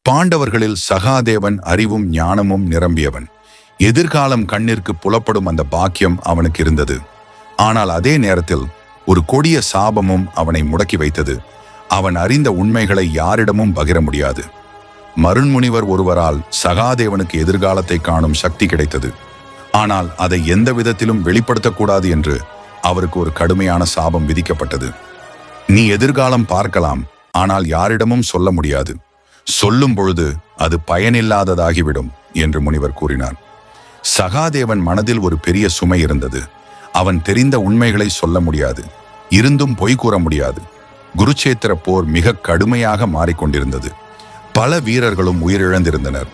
பாண்டவர்களில் சகாதேவன் அறிவும் ஞானமும் நிரம்பியவன். எதிர்காலம் கண்ணிற்கு புலப்படும் அந்த பாக்கியம் அவனுக்கு இருந்தது. ஆனால் அதே நேரத்தில் ஒரு கொடிய சாபமும் அவனை முடக்கி வைத்தது. அவன் அறிந்த உண்மைகளை யாரிடமும் பகிர முடியாது. மருண்முனிவர் ஒருவரால் சகாதேவனுக்கு எதிர்காலத்தை காணும் சக்தி கிடைத்தது. ஆனால் அதை எந்த விதத்திலும் வெளிப்படுத்தக்கூடாது என்று அவருக்கு ஒரு கடுமையான சாபம் விதிக்கப்பட்டது. நீ எதிர்காலம் பார்க்கலாம், ஆனால் யாரிடமும் சொல்ல முடியாது. சொல்லும் பொழுது அது பயனில்லாததாகிவிடும் என்று முனிவர் கூறினார். சகாதேவன் மனதில் ஒரு பெரிய சுமை இருந்தது. அவன் தெரிந்த உண்மைகளை சொல்ல முடியாது, இருந்தும் பொய் கூற முடியாது. குருச்சேத்திர போர் மிக கடுமையாக மாறிக்கொண்டிருந்தது. பல வீரர்களும் உயிரிழந்திருந்தனர்.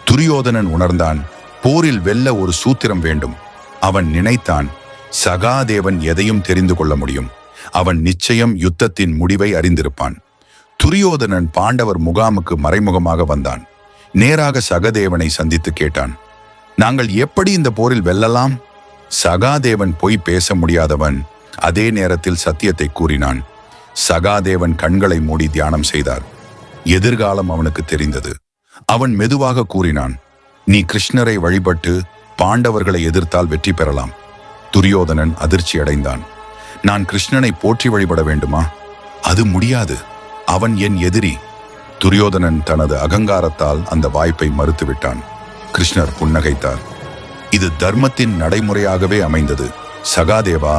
துரியோதனன் உணர்ந்தான், போரில் வெல்ல ஒரு சூத்திரம் வேண்டும். அவன் நினைத்தான், சகாதேவன் எதையும் தெரிந்து கொள்ள முடியும். அவன் நிச்சயம் யுத்தத்தின் முடிவை அறிந்திருப்பான். துரியோதனன் பாண்டவர் முகாமுக்கு மறைமுகமாக வந்தான். நேராக சகாதேவனை சந்தித்து கேட்டான், நாங்கள் எப்படி இந்த போரில் வெல்லலாம்? சகாதேவன் பொய் பேச முடியாதவன். அதே நேரத்தில் சத்தியத்தை கூறினான். சகாதேவன் கண்களை மூடி தியானம் செய்தார். எதிர்காலம் அவனுக்கு தெரிந்தது. அவன் மெதுவாக கூறினான், நீ கிருஷ்ணரை வழிபட்டு பாண்டவர்களை எதிர்த்தால் வெற்றி பெறலாம். துரியோதனன் அதிர்ச்சி அடைந்தான். நான் கிருஷ்ணனை போற்றி வழிபட வேண்டுமா? அது முடியாது. அவன் என் எதிரி. துரியோதனன் தனது அகங்காரத்தால் அந்த வாய்ப்பை மறுத்துவிட்டான். கிருஷ்ணர் புன்னகைத்தார். இது தர்மத்தின் நடைமுறையாகவே அமைந்தது. சகாதேவா,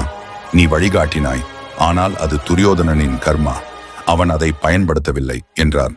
நீ வழிகாட்டினாய். ஆனால் அது துரியோதனனின் கர்மா. அவன் அதை பயன்படுத்தவில்லை என்றார்.